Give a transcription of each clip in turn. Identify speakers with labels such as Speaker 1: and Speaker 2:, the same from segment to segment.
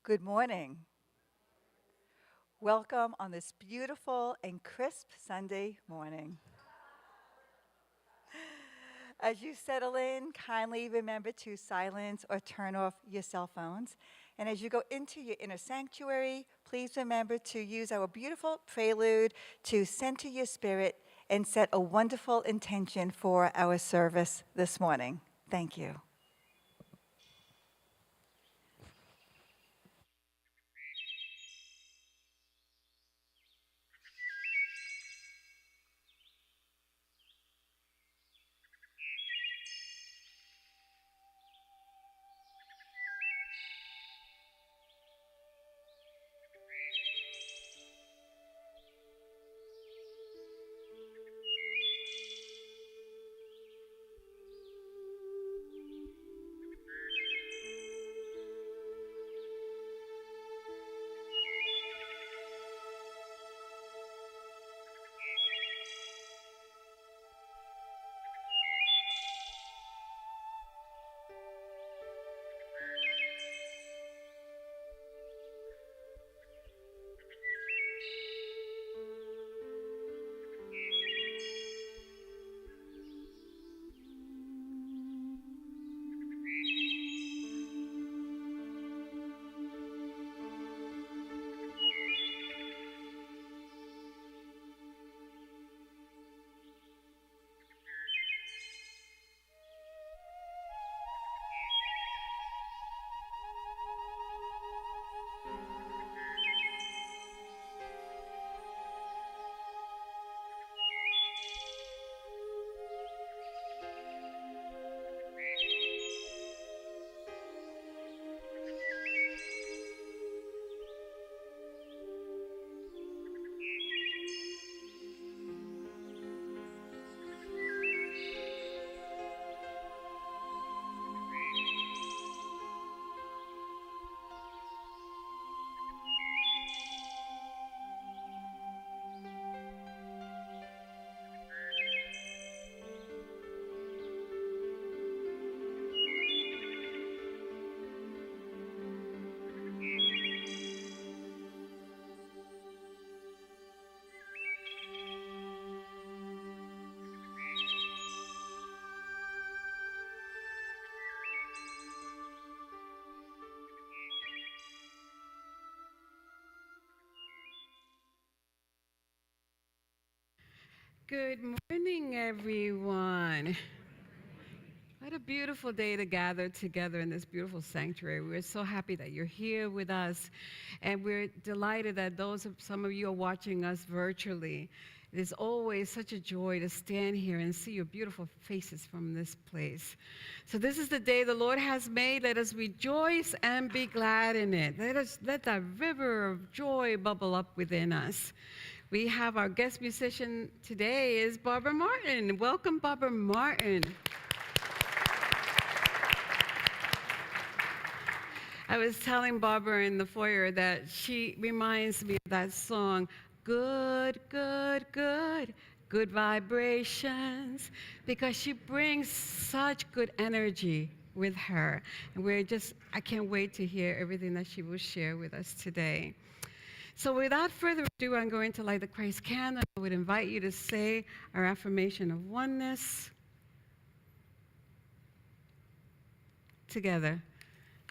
Speaker 1: Good morning. Welcome on this beautiful and crisp Sunday morning. As you settle in, kindly remember to silence or turn off your cell phones. And as you go into your inner sanctuary, please remember to use our beautiful prelude to center your spirit and set a wonderful intention for our service this morning. Thank you.
Speaker 2: Good morning, everyone. What a beautiful day to gather together in this beautiful sanctuary. We're so happy that you're here with us, and we're delighted that some of you are watching us virtually. It is always such a joy to stand here and see your beautiful faces from this place. So this is the day the Lord has made. Let us rejoice and be glad in it. Let that river of joy bubble up within us. We have our guest musician today is Barbara Martin. Welcome, Barbara Martin. I was telling Barbara in the foyer that she reminds me of that song, Good, Good, Good, Good Vibrations, because she brings such good energy with her. And I can't wait to hear everything that she will share with us today. So without further ado, I'm going to light the Christ candle. I would invite you to say our affirmation of oneness together.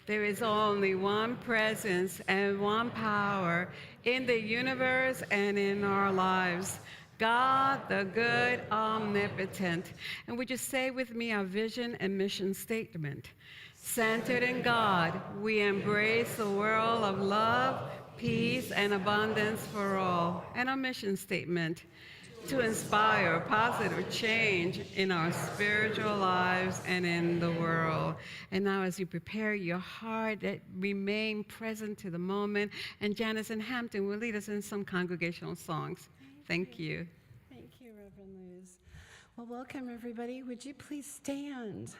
Speaker 2: There is only one presence and one power in the universe and in our lives. God, the good, omnipotent. And would you say with me our vision and mission statement? Centered in God, we embrace a world of love, peace, and abundance for all. And our mission statement, to inspire positive change in our spiritual lives and in the world. And now as you prepare your heart, remain present to the moment, and Janice and Hampton will lead us in some congregational songs. Thank you.
Speaker 3: Thank you, Reverend Luz. Well, welcome, everybody. Would you please stand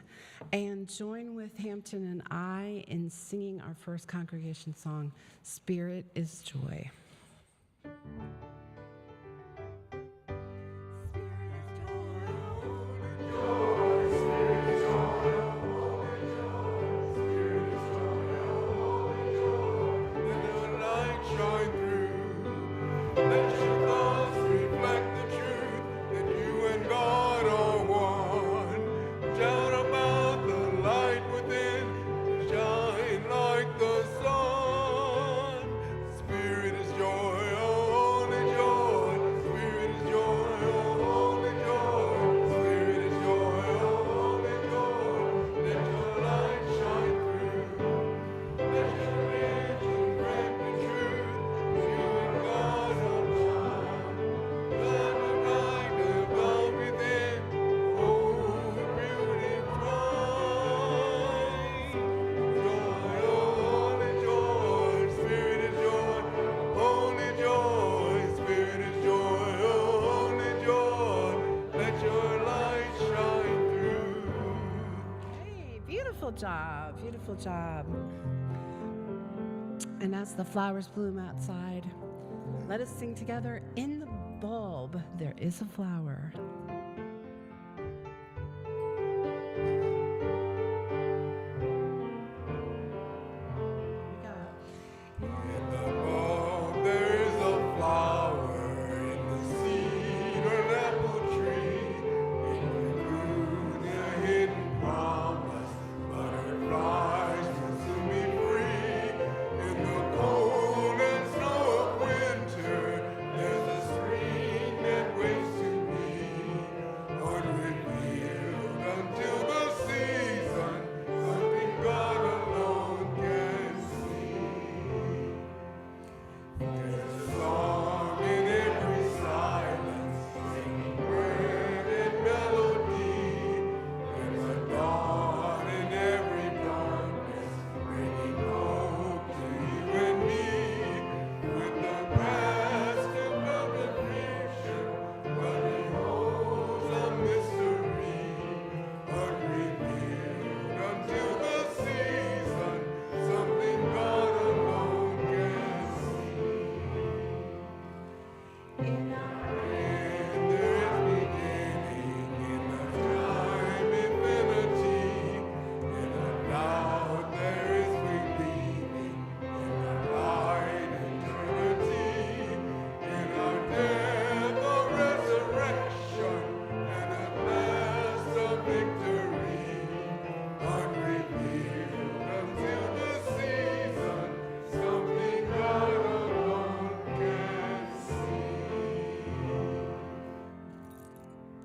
Speaker 3: and join with Hampton and I in singing our first congregation song, Spirit is Joy. job. Beautiful job. And as the flowers bloom outside, let us sing together. In the bulb, there is a flower.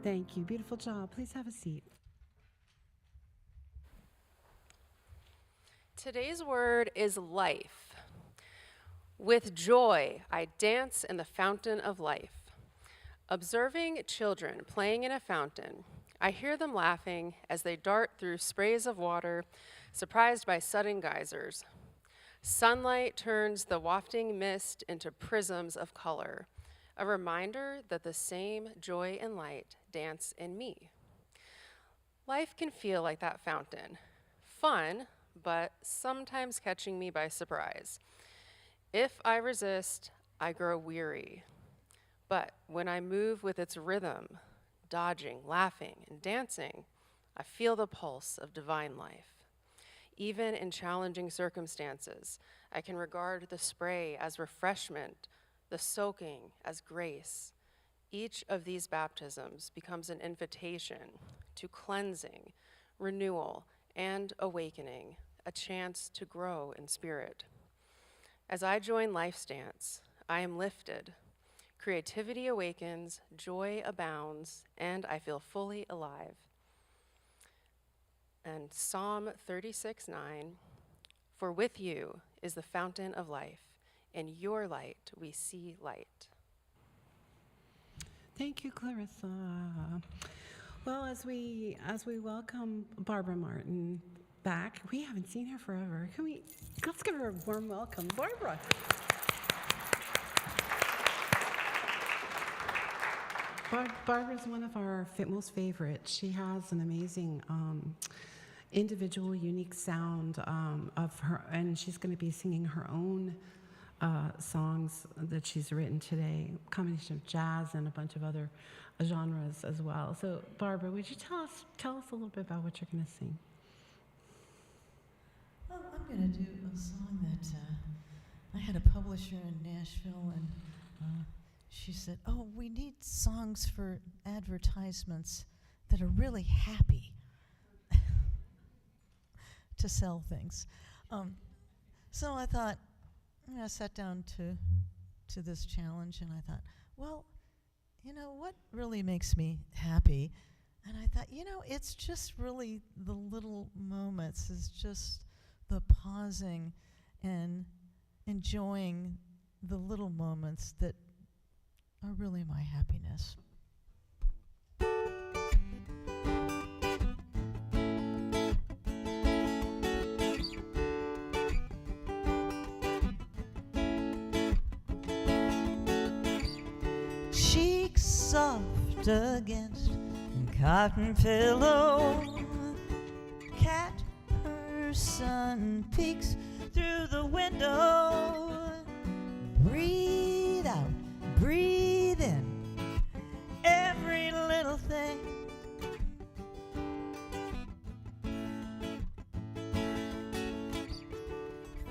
Speaker 3: Thank you. Beautiful job. Please have a seat.
Speaker 4: Today's word is life. With joy, I dance in the fountain of life. Observing children playing in a fountain, I hear them laughing as they dart through sprays of water, surprised by sudden geysers. Sunlight turns the wafting mist into prisms of color, a reminder that the same joy and light dance in me. Life can feel like that fountain, fun, but sometimes catching me by surprise. If I resist, I grow weary. But when I move with its rhythm, dodging, laughing, and dancing, I feel the pulse of divine life. Even in challenging circumstances, I can regard the spray as refreshment, the soaking as grace. Each of these baptisms becomes an invitation to cleansing, renewal, and awakening, a chance to grow in spirit. As I join life's dance, I am lifted. Creativity awakens, joy abounds, and I feel fully alive. And Psalm 36:9, for with you is the fountain of life. In your light we see light.
Speaker 3: Thank you, Clarissa. Well, as we welcome Barbara Martin back, we haven't seen her forever. Let's give her a warm welcome, Barbara. Barbara's one of our most favorites. She has an amazing individual, unique sound of her, and she's going to be singing her own songs that she's written today, a combination of jazz and a bunch of other genres as well. So, Barbara, would you tell us a little bit about what you're going to sing?
Speaker 5: Well, I'm going to do a song that I had a publisher in Nashville, and she said, "Oh, we need songs for advertisements that are really happy to sell things." So I thought, I sat down to this challenge, and I thought, well, what really makes me happy? And I thought, it's just really the little moments. It's just the pausing and enjoying the little moments that are really my happiness. Cheeks soft against cotton pillow, cat purr sun peeks through the window. Breathe out, breathe in, every little thing.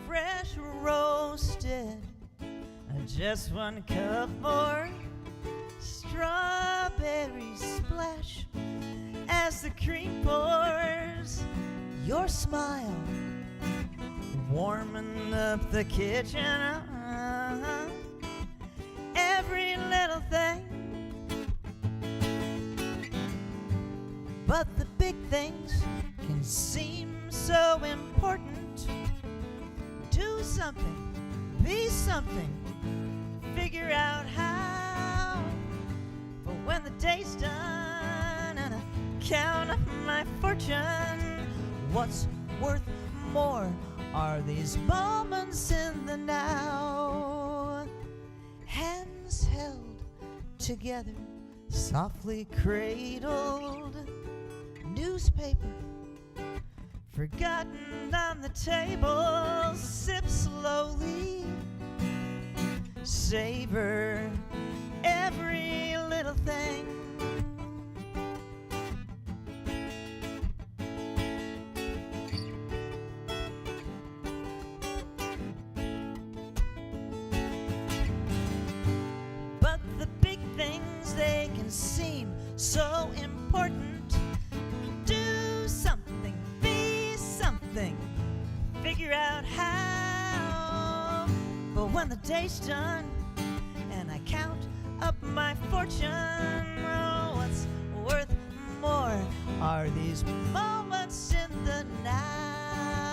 Speaker 5: Fresh roasted, just one cup more. Strawberries splash as the cream pours. Your smile warming up the kitchen. Every little thing. But the big things can seem so important. Do something, be something, figure out how. But when the day's done and I count up my fortune, what's worth more are these moments in the now. Hands held together, softly cradled. Newspaper forgotten on the table. Sip slowly, savor every little thing. But the big things, they can seem so important. Do something, be something, figure out how. But when the day's done and I count up my fortune, oh, what's worth more are these moments in the now.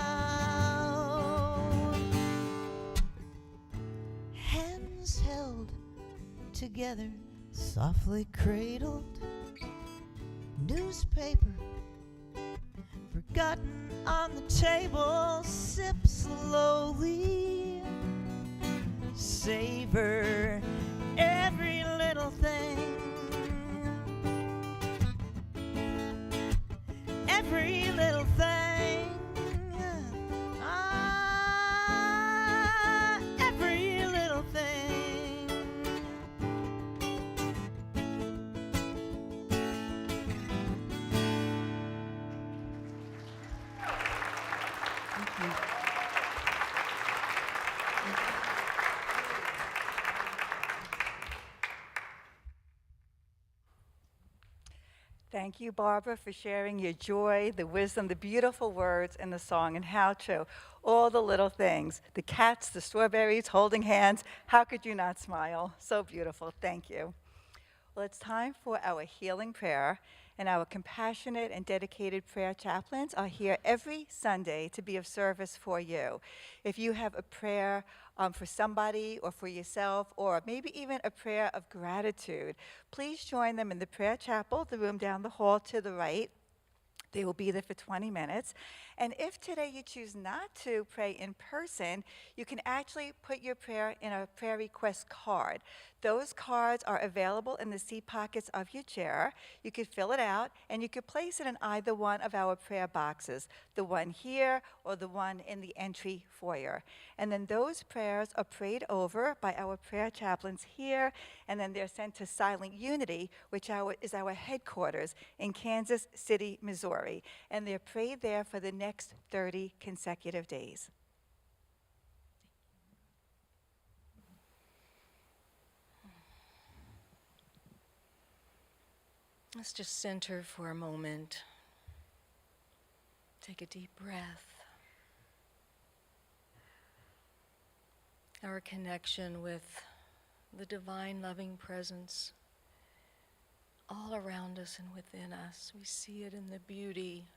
Speaker 5: Hands held together, softly cradled. Newspaper forgotten on the table. Sip slowly, savor every little thing. Every little thing. Ah, every little thing.
Speaker 1: Thank you, Barbara, for sharing your joy, the wisdom, the beautiful words in the song, and how true. All the little things, the cats, the strawberries, holding hands. How could you not smile? So beautiful. Thank you. Well, it's time for our healing prayer, and our compassionate and dedicated prayer chaplains are here every Sunday to be of service for you. If you have a prayer for somebody or for yourself, or maybe even a prayer of gratitude, please join them in the prayer chapel, the room down the hall to the right. They will be there for 20 minutes. And if today you choose not to pray in person, you can actually put your prayer in a prayer request card. Those cards are available in the seat pockets of your chair. You could fill it out, and you could place it in either one of our prayer boxes, the one here or the one in the entry foyer. And then those prayers are prayed over by our prayer chaplains here, and then they're sent to Silent Unity, which is our headquarters in Kansas City, Missouri. And they're prayed there for the next 30 consecutive days.
Speaker 6: Let's just center for a moment. Take a deep breath. Our connection with the divine loving presence all around us and within us. We see it in the beauty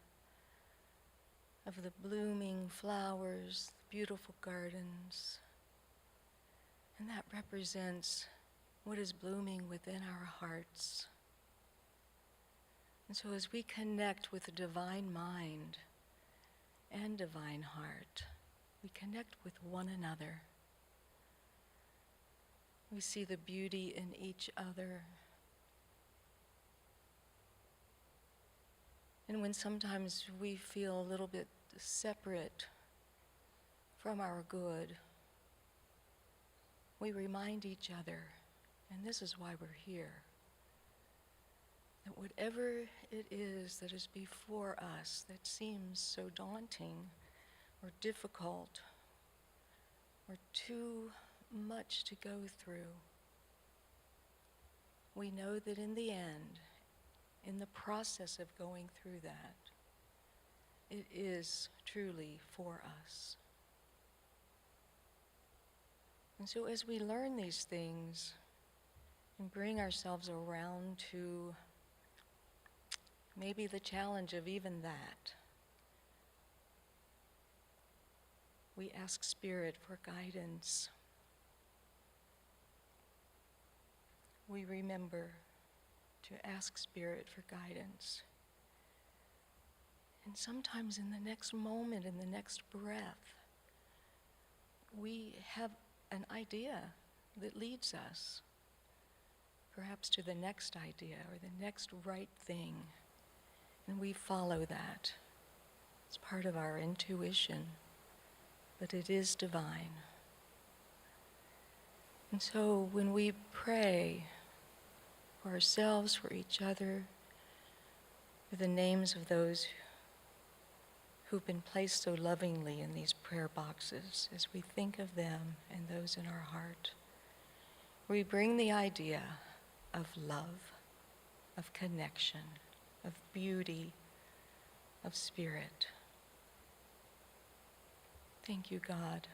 Speaker 6: of the blooming flowers, beautiful gardens. And that represents what is blooming within our hearts. And so as we connect with the divine mind and divine heart, we connect with one another. We see the beauty in each other. And when sometimes we feel a little bit separate from our good, we remind each other, and this is why we're here, that whatever it is that is before us that seems so daunting or difficult or too much to go through, we know that in the end, in the process of going through that, it is truly for us. And so as we learn these things and bring ourselves around to maybe the challenge of even that, we ask Spirit for guidance. We remember to ask Spirit for guidance. And sometimes in the next moment, in the next breath, we have an idea that leads us perhaps to the next idea or the next right thing. And we follow that. It's part of our intuition, but it is divine. And so when we pray for ourselves, for each other, for the names of those who've been placed so lovingly in these prayer boxes, as we think of them and those in our heart, we bring the idea of love, of connection, of beauty, of spirit. Thank you, God,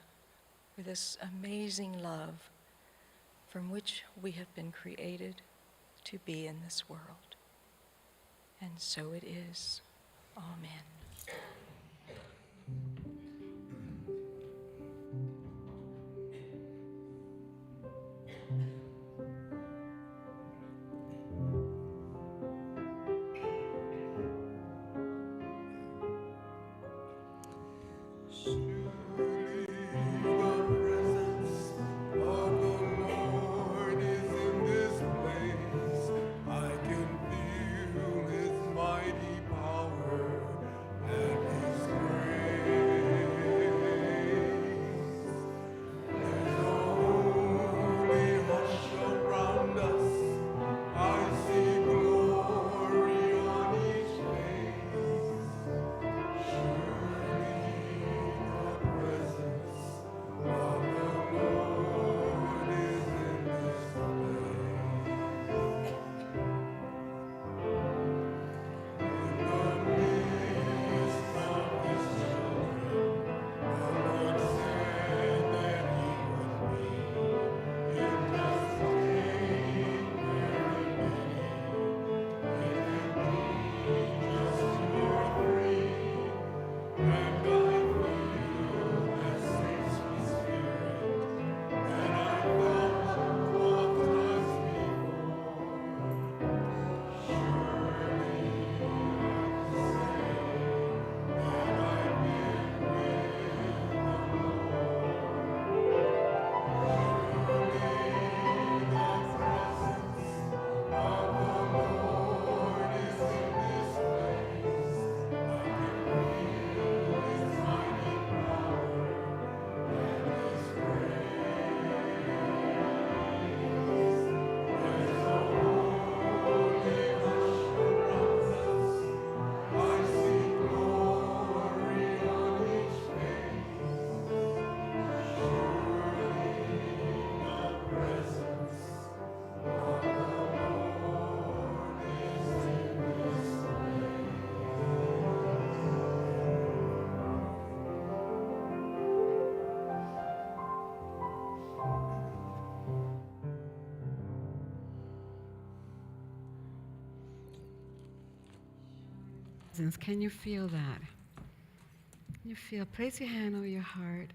Speaker 6: for this amazing love from which we have been created to be in this world. And so it is. Amen.
Speaker 2: Can you feel that? Can you feel? Place your hand over your heart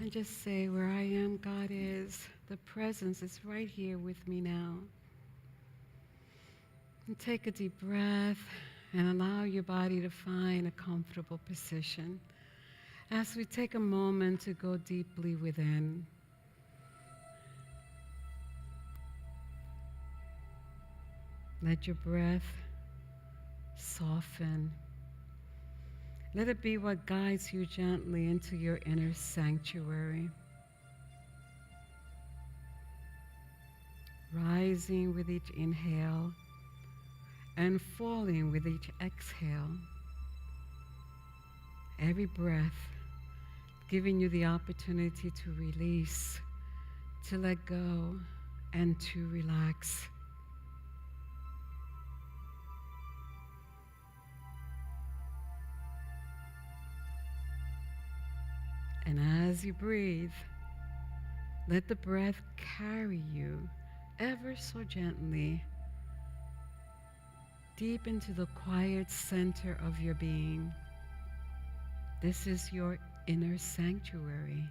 Speaker 2: and just say, where I am, God is. The presence is right here with me now. And take a deep breath and allow your body to find a comfortable position. As we take a moment to go deeply within, let your breath soften Let it be what guides you gently into your inner sanctuary. Rising with each inhale and falling with each exhale. Every breath giving you the opportunity to release, to let go, and to relax. And as you breathe, let the breath carry you ever so gently deep into the quiet center of your being. This is your inner sanctuary.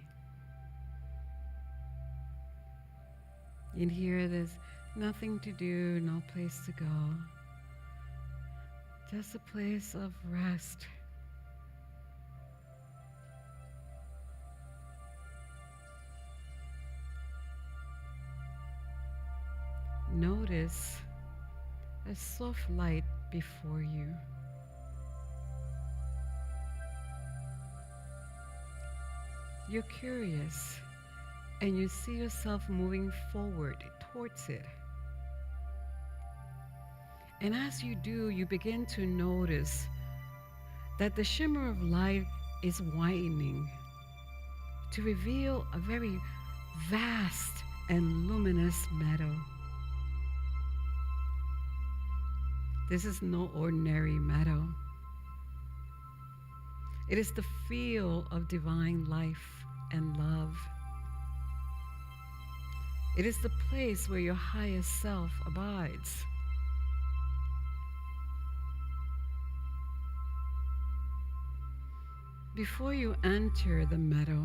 Speaker 2: In here, there's nothing to do, no place to go. Just a place of rest. Notice a soft light before you. You're curious, and you see yourself moving forward towards it. And as you do, you begin to notice that the shimmer of light is widening to reveal a very vast and luminous meadow. This is no ordinary meadow. It is the field of divine life and love. It is the place where your highest self abides. Before you enter the meadow,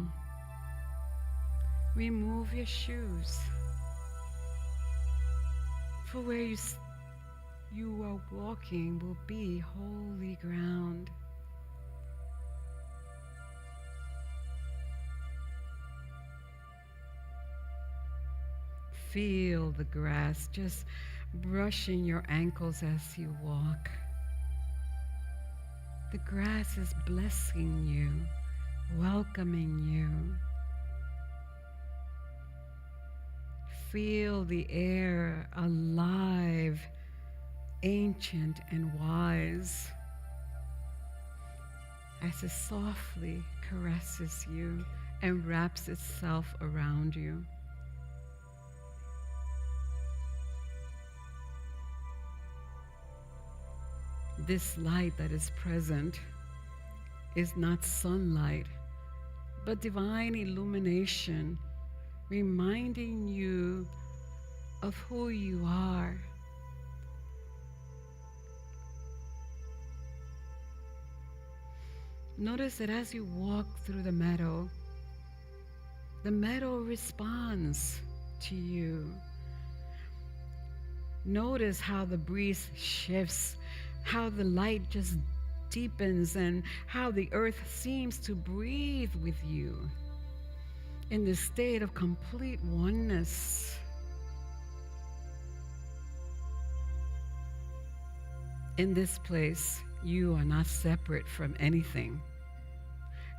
Speaker 2: remove your shoes. For where you are walking will be holy ground. Feel the grass just brushing your ankles as you walk. The grass is blessing you, welcoming you. Feel the air alive, ancient and wise, as it softly caresses you and wraps itself around you. This light that is present is not sunlight, but divine illumination, reminding you of who you are. Notice that as you walk through the meadow responds to you. Notice how the breeze shifts, how the light just deepens, and how the earth seems to breathe with you in this state of complete oneness. In this place, you are not separate from anything.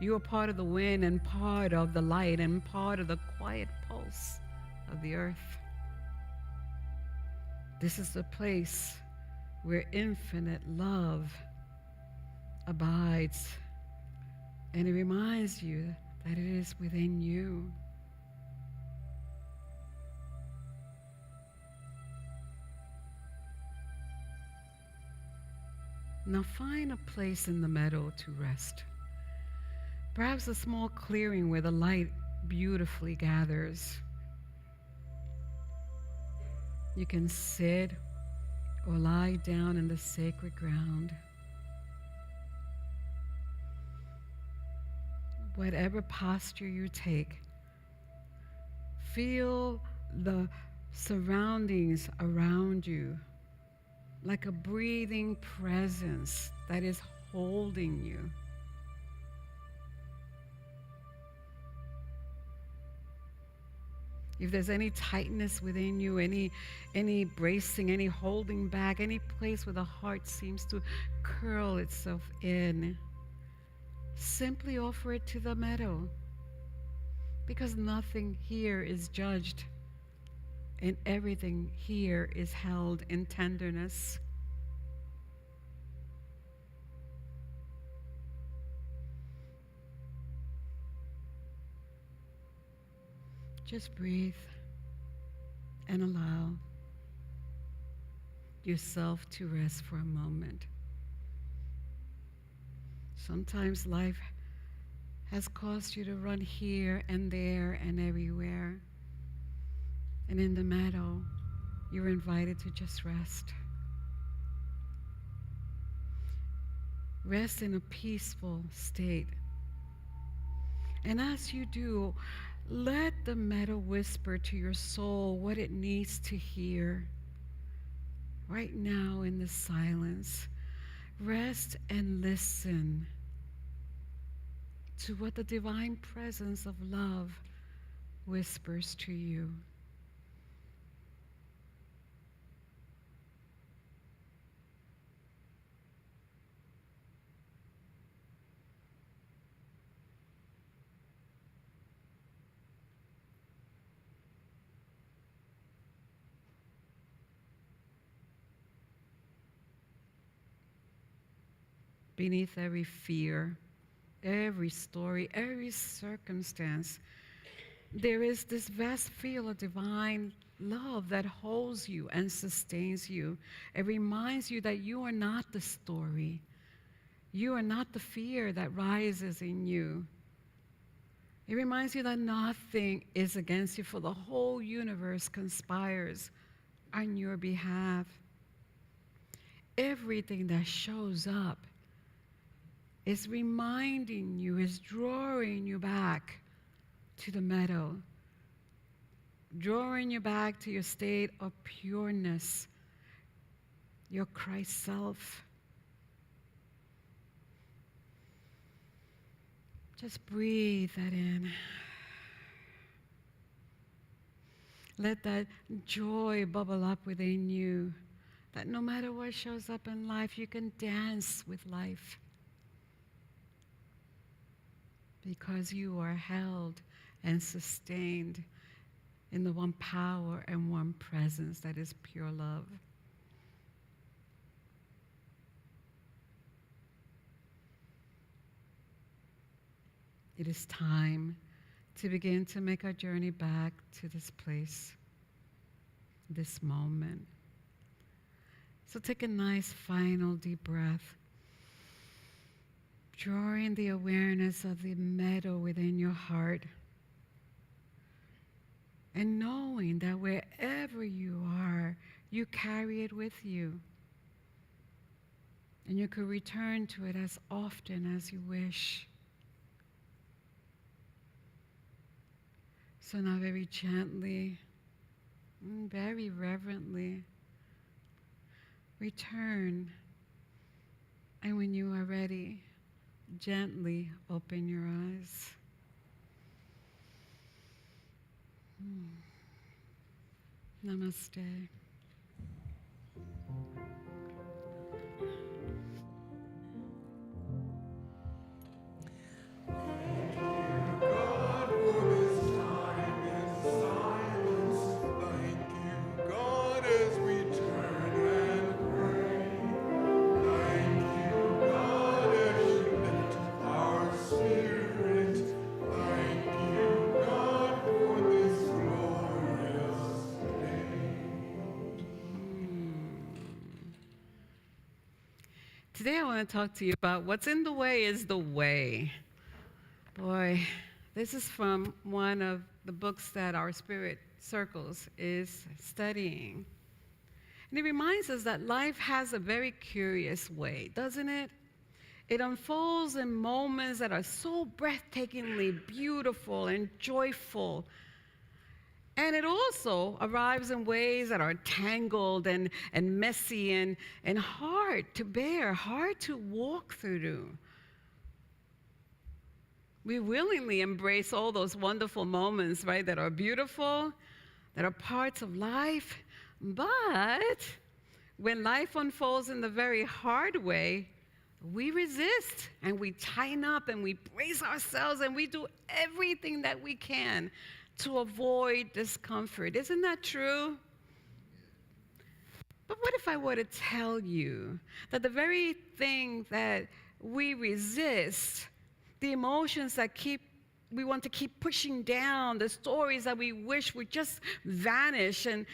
Speaker 2: You are part of the wind and part of the light and part of the quiet pulse of the earth. This is the place where infinite love abides, and it reminds you that it is within you. Now find a place in the meadow to rest. Perhaps a small clearing where the light beautifully gathers. You can sit or lie down in the sacred ground. Whatever posture you take, feel the surroundings around you like a breathing presence that is holding you. If there's any tightness within you, any bracing, any holding back, any place where the heart seems to curl itself in, simply offer it to the meadow, because nothing here is judged and everything here is held in tenderness. Just breathe and allow yourself to rest for a moment. Sometimes life has caused you to run here and there and everywhere. And in the meadow, you're invited to just rest. Rest in a peaceful state. And as you do, let the meadow whisper to your soul what it needs to hear. Right now in the silence, rest and listen to what the divine presence of love whispers to you. Beneath every fear, every story, every circumstance, there is this vast field of divine love that holds you and sustains you. It reminds you that you are not the story. You are not the fear that rises in you. It reminds you that nothing is against you, for the whole universe conspires on your behalf. Everything that shows up is reminding you, is drawing you back to the meadow, drawing you back to your state of pureness, your Christ self. Just breathe that in. Let that joy bubble up within you, that no matter what shows up in life, you can dance with life, because you are held and sustained in the one power and one presence that is pure love. It is time to begin to make our journey back to this place, this moment. So take a nice final deep breath, drawing the awareness of the meadow within your heart, and knowing that wherever you are, you carry it with you. And you could return to it as often as you wish. So now very gently, very reverently, return. And when you are ready, gently open your eyes. Namaste. Today I want to talk to you about what's in the way is the way. Boy, this is from one of the books that our Spirit Circles is studying. And it reminds us that life has a very curious way, doesn't it? It unfolds in moments that are so breathtakingly beautiful and joyful. And it also arrives in ways that are tangled and messy and hard to bear, hard to walk through. We willingly embrace all those wonderful moments, right, that are beautiful, that are parts of life. But when life unfolds in the very hard way, We resist and we tighten up and we brace ourselves and we do everything that we can to avoid discomfort. Isn't that true? But what if I were to tell you that the very thing that we resist, the emotions that we want to keep pushing down, the stories that we wish would just vanish, and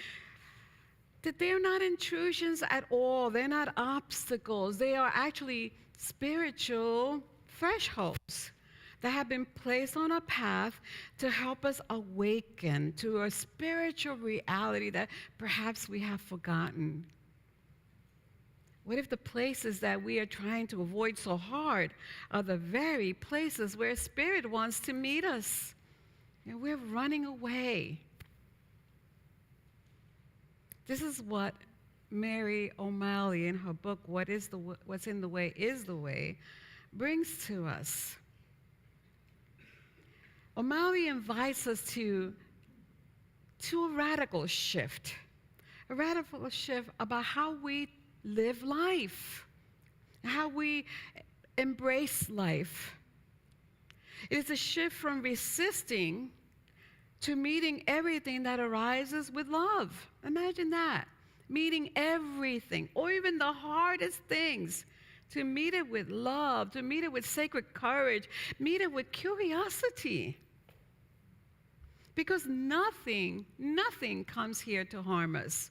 Speaker 2: that they're not intrusions at all. They're not obstacles. They are actually spiritual thresholds that have been placed on our path to help us awaken to a spiritual reality that perhaps we have forgotten. What if the places that we are trying to avoid so hard are the very places where Spirit wants to meet us? And we're running away. This is what Mary O'Malley in her book, What's in the Way is the Way, brings to us. O'Malley invites us to a radical shift about how we live life, how we embrace life. It is a shift from resisting to meeting everything that arises with love. Imagine that. Meeting everything, or even the hardest things, to meet it with love, to meet it with sacred courage, meet it with curiosity. Because nothing comes here to harm us.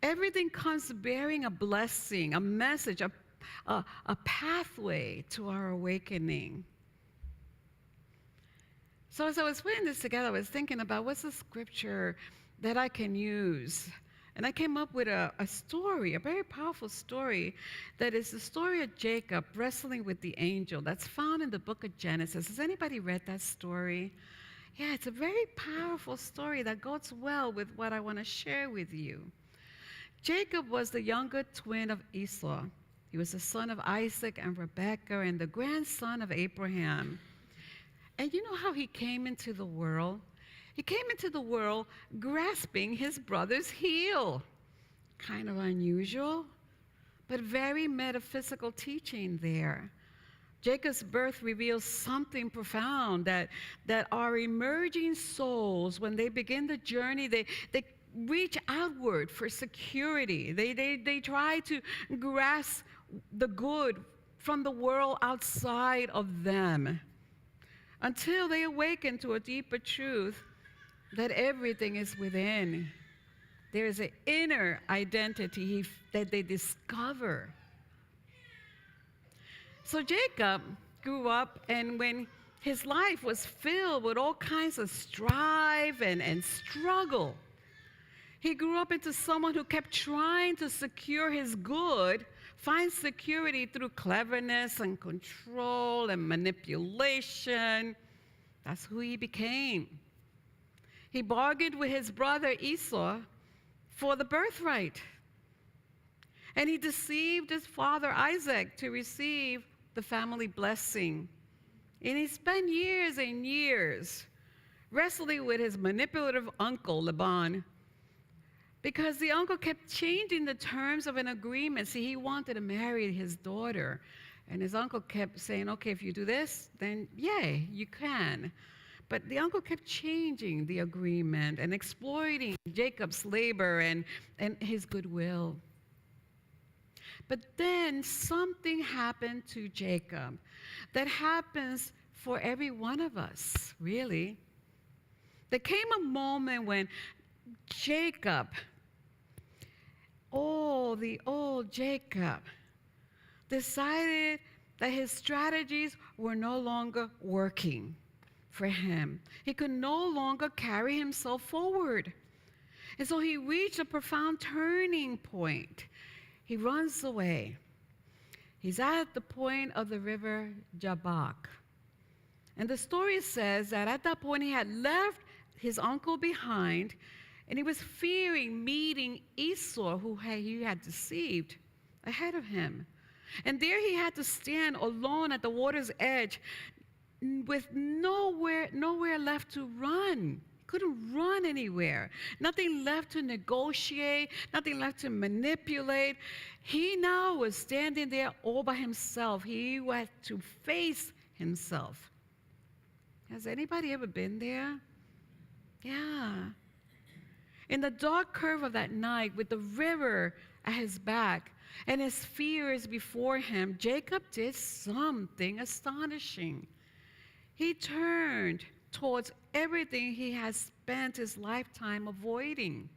Speaker 2: Everything comes bearing a blessing, a message, a pathway to our awakening. So as I was putting this together, I was thinking about what's the scripture that I can use. And I came up with a story, a very powerful story, that is the story of Jacob wrestling with the angel that's found in the book of Genesis. Has anybody read that story? Yeah, it's a very powerful story that goes well with what I want to share with you. Jacob was the younger twin of Esau. He was the son of Isaac and Rebekah and the grandson of Abraham. And you know how he came into the world? He came into the world grasping his brother's heel. Kind of unusual, but very metaphysical teaching there. Jacob's birth reveals something profound, that our emerging souls, when they begin the journey, they reach outward for security. They try to grasp the good from the world outside of them, until they awaken to a deeper truth that everything is within. There is an inner identity that they discover. So Jacob grew up, and when his life was filled with all kinds of strife and struggle, he grew up into someone who kept trying to secure his good, find security through cleverness and control and manipulation. That's who he became. He bargained with his brother Esau for the birthright. And he deceived his father Isaac to receive the family blessing. And he spent years and years wrestling with his manipulative uncle Laban, because the uncle kept changing the terms of an agreement. See, he wanted to marry his daughter. And his uncle kept saying, okay, if you do this, then yay, you can. But the uncle kept changing the agreement and exploiting Jacob's labor and his goodwill. But then something happened to Jacob that happens for every one of us, really. There came a moment when Jacob, the old Jacob, decided that his strategies were no longer working for him. He could no longer carry himself forward. And so he reached a profound turning point. He runs away. He's at the point of the river Jabbok. And the story says that at that point he had left his uncle behind, and he was fearing meeting Esau, who he had deceived, ahead of him. And there he had to stand alone at the water's edge with nowhere left to run. couldn't run anywhere. Nothing left to negotiate, nothing left to manipulate. He now was standing there all by himself. He had to face himself. Has anybody ever been there? Yeah. In the dark curve of that night, with the river at his back and his fears before him, Jacob did something astonishing. He turned towards everything he had spent his lifetime avoiding.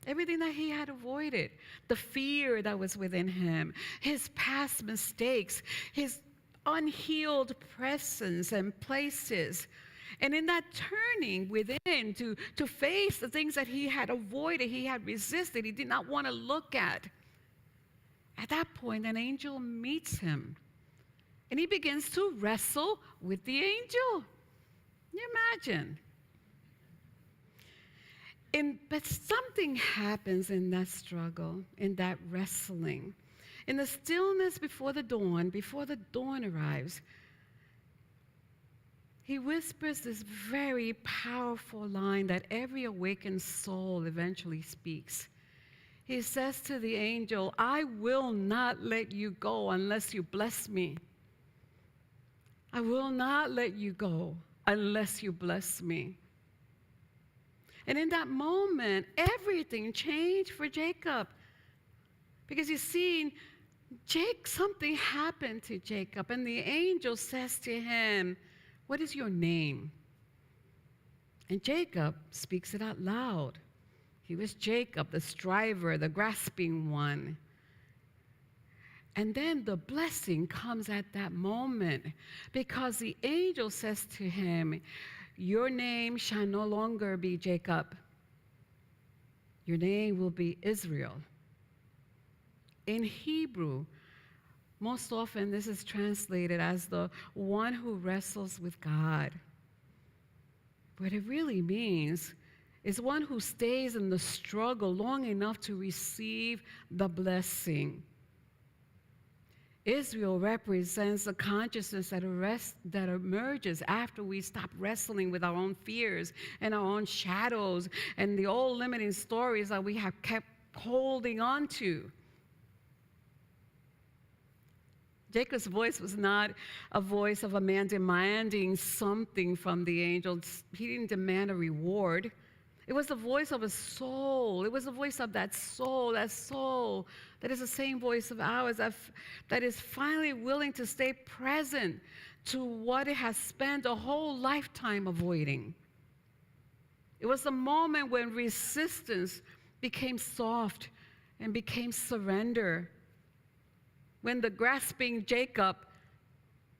Speaker 2: Everything that he had avoided, the fear that was within him, his past mistakes, his unhealed presence and places. And in that turning within to face the things that he had avoided, he had resisted, he did not want to look at that point, an angel meets him. And he begins to wrestle with the angel. Can you imagine? But something happens in that struggle, in that wrestling. In the stillness before the dawn arrives, he whispers this very powerful line that every awakened soul eventually speaks. He says to the angel, I will not let you go unless you bless me. I will not let you go unless you bless me. And in that moment, everything changed for Jacob. Because you see, something happened to Jacob, and the angel says to him, what is your name? And Jacob speaks it out loud. He was Jacob, the striver, the grasping one. And then the blessing comes at that moment, because the angel says to him, your name shall no longer be Jacob. Your name will be Israel. In Hebrew, most often this is translated as the one who wrestles with God. What it really means is one who stays in the struggle long enough to receive the blessing. Israel represents a consciousness that emerges after we stop wrestling with our own fears and our own shadows and the old limiting stories that we have kept holding on to. Jacob's voice was not a voice of a man demanding something from the angel. He didn't demand a reward. It was the voice of a soul. It was the voice of that soul that is the same voice of ours, that is finally willing to stay present to what it has spent a whole lifetime avoiding. It was the moment when resistance became soft and became surrender. When the grasping Jacob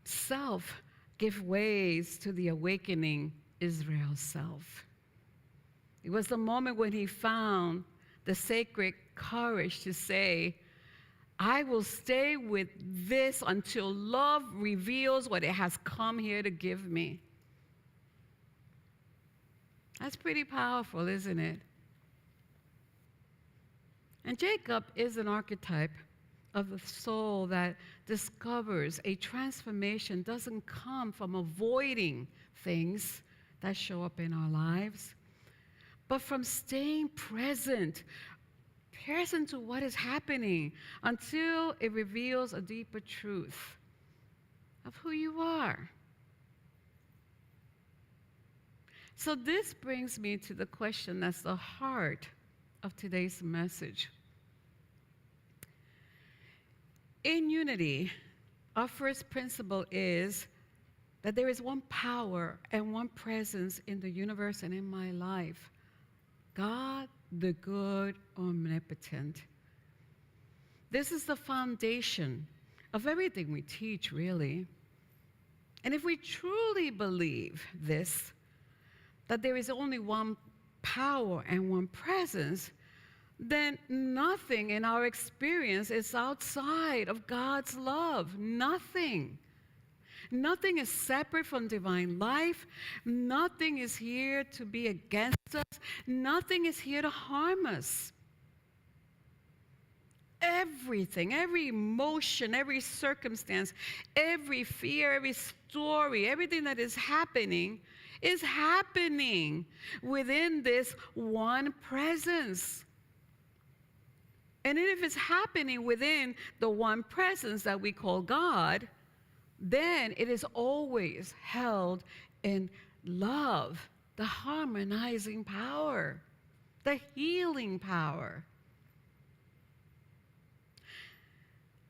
Speaker 2: self gave ways to the awakening Israel self. It was the moment when he found the sacred courage to say, I will stay with this until love reveals what it has come here to give me. That's pretty powerful, isn't it? And Jacob is an archetype of the soul that discovers a transformation doesn't come from avoiding things that show up in our lives, but from staying present to what is happening until it reveals a deeper truth of who you are. So this brings me to the question that's the heart of today's message. In Unity, our first principle is that there is one power and one presence in the universe and in my life. God, the good, omnipotent. This is the foundation of everything we teach, really. And if we truly believe this, that there is only one power and one presence, then nothing in our experience is outside of God's love. Nothing. Nothing is separate from divine life. Nothing is here to be against us. Nothing is here to harm us. Everything, every emotion, every circumstance, every fear, every story, everything that is happening is happening within this one presence. And if it's happening within the one presence that we call God, then it is always held in love, the harmonizing power, the healing power.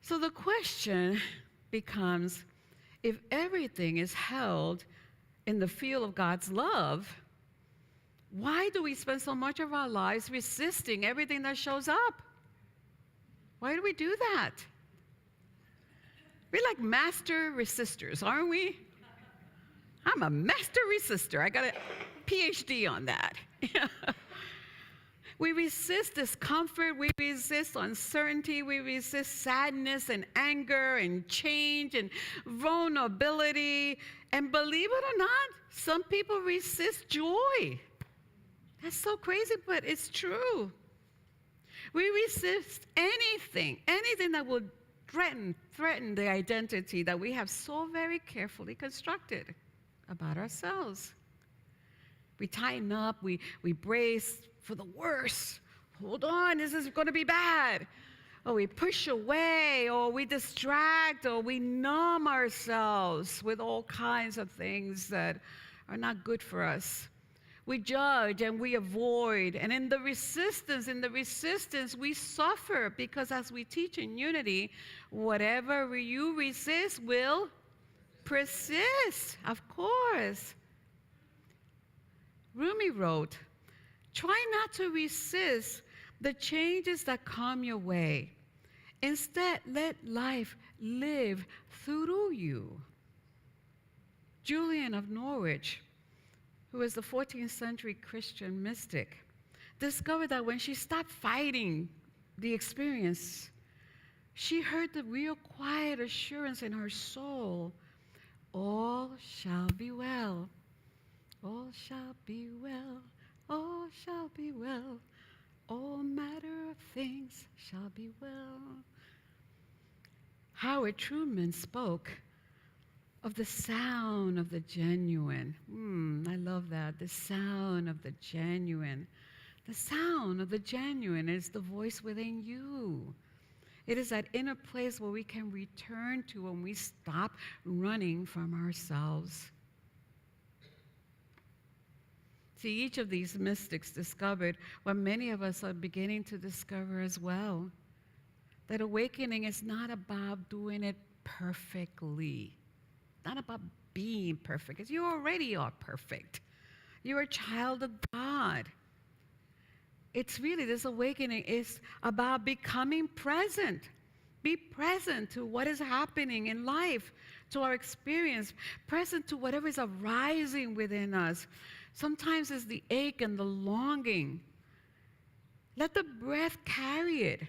Speaker 2: So the question becomes, if everything is held in the field of God's love, why do we spend so much of our lives resisting everything that shows up? Why do we do that? We're like master resistors, aren't we? I'm a master resistor. I got a PhD on that. We resist discomfort. We resist uncertainty. We resist sadness and anger and change and vulnerability. And believe it or not, some people resist joy. That's so crazy, but it's true. We resist anything that will threaten the identity that we have so very carefully constructed about ourselves. We tighten up, we brace for the worst. Hold on, this is going to be bad. Or we push away, or we distract, or we numb ourselves with all kinds of things that are not good for us. We judge and we avoid. And in the resistance, we suffer, because as we teach in Unity, whatever you resist will persist, of course. Rumi wrote, "Try not to resist the changes that come your way. Instead, let life live through you." Julian of Norwich, who was the 14th century Christian mystic, discovered that when she stopped fighting the experience, she heard the real quiet assurance in her soul, all shall be well, all shall be well, all shall be well, all manner of things shall be well. Howard Truman spoke of the sound of the genuine. I love that, the sound of the genuine. The sound of the genuine is the voice within you. It is that inner place where we can return to when we stop running from ourselves. See, each of these mystics discovered what many of us are beginning to discover as well, that awakening is not about doing it perfectly. Not about being perfect, because you already are perfect. You're a child of God. It's really, this awakening is about becoming present. Be present to what is happening in life, to our experience, present to whatever is arising within us. Sometimes it's the ache and the longing. Let the breath carry it.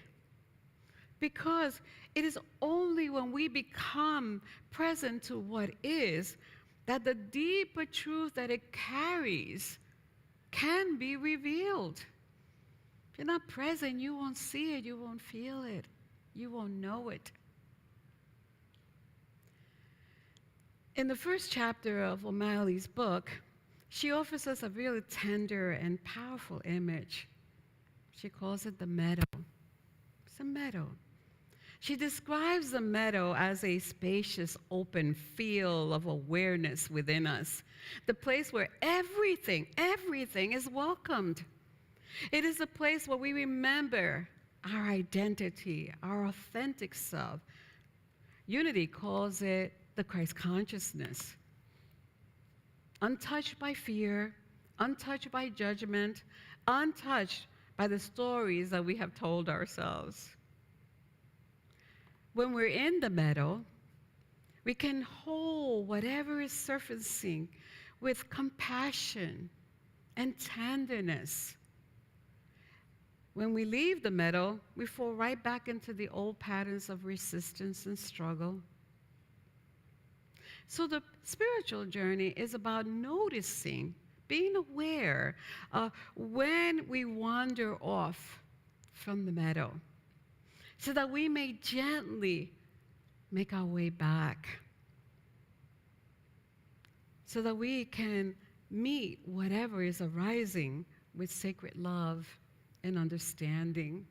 Speaker 2: Because it is only when we become present to what is that the deeper truth that it carries can be revealed. If you're not present, you won't see it, you won't feel it, you won't know it. In the first chapter of O'Malley's book, she offers us a really tender and powerful image. She calls it the meadow. It's a meadow. She describes the meadow as a spacious, open field of awareness within us, the place where everything is welcomed. It is a place where we remember our identity, our authentic self. Unity calls it the Christ consciousness. Untouched by fear, untouched by judgment, untouched by the stories that we have told ourselves. When we're in the meadow, we can hold whatever is surfacing with compassion and tenderness. When we leave the meadow, we fall right back into the old patterns of resistance and struggle. So the spiritual journey is about noticing, being aware of when we wander off from the meadow, so that we may gently make our way back, so that we can meet whatever is arising with sacred love and understanding.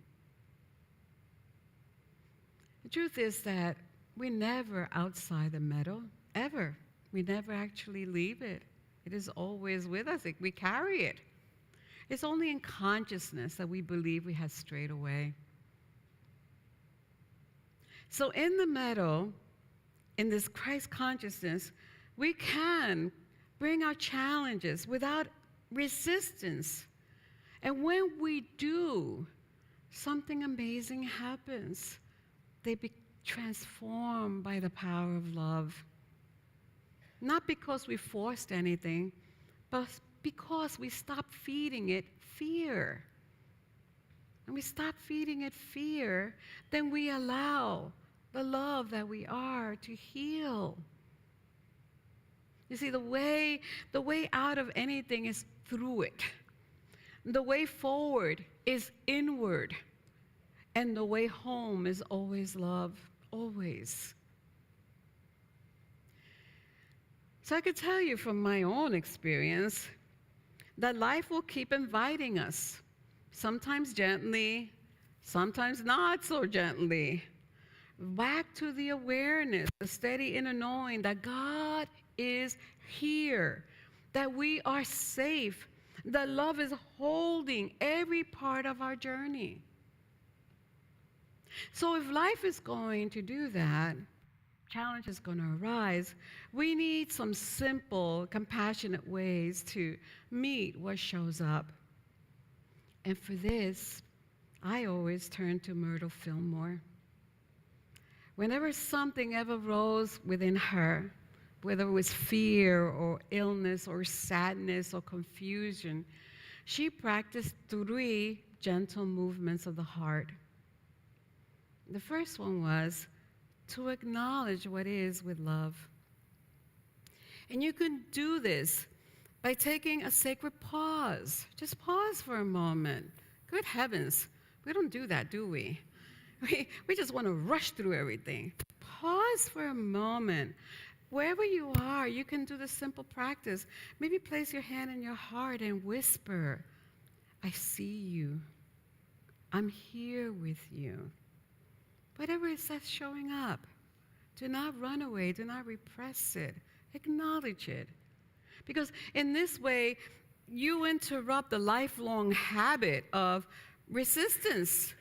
Speaker 2: The truth is that we're never outside the meadow, ever. We never actually leave it. It is always with us. We carry it. It's only in consciousness that we believe we have strayed away. So in the meadow, in this Christ consciousness, we can bring our challenges without resistance. And when we do, something amazing happens. They be transformed by the power of love. Not because we forced anything, but because we stopped feeding it fear. And we stop feeding it fear, then we allow the love that we are to heal. You see, the way out of anything is through it. The way forward is inward. And the way home is always love, always. So I could tell you from my own experience that life will keep inviting us, sometimes gently, sometimes not so gently, back to the awareness, the steady inner knowing that God is here, that we are safe, that love is holding every part of our journey. So if life is going to do that, challenge is going to arise, we need some simple, compassionate ways to meet what shows up. And for this, I always turn to Myrtle Fillmore. Whenever something ever rose within her, whether it was fear or illness or sadness or confusion, she practiced 3 gentle movements of the heart. The first one was to acknowledge what is with love. And you can do this by taking a sacred pause. Just pause for a moment. Good heavens, we don't do that, do we? We just want to rush through everything. Pause for a moment. Wherever you are, you can do this simple practice. Maybe place your hand in your heart and whisper, I see you. I'm here with you. Whatever it says showing up, do not run away, do not repress it, acknowledge it. Because in this way, you interrupt the lifelong habit of resistance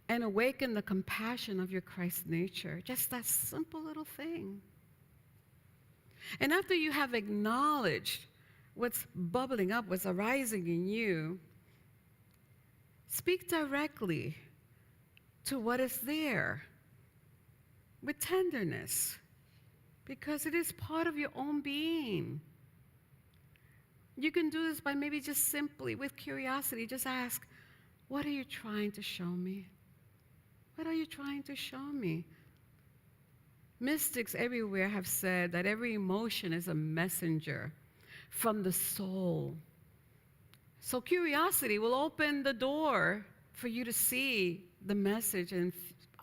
Speaker 2: and awaken the compassion of your Christ nature. Just that simple little thing. And after you have acknowledged what's bubbling up, what's arising in you, speak directly to what is there with tenderness, because it is part of your own being. You can do this by maybe just simply, with curiosity, just ask, what are you trying to show me? What are you trying to show me? Mystics everywhere have said that every emotion is a messenger from the soul. So curiosity will open the door for you to see the message and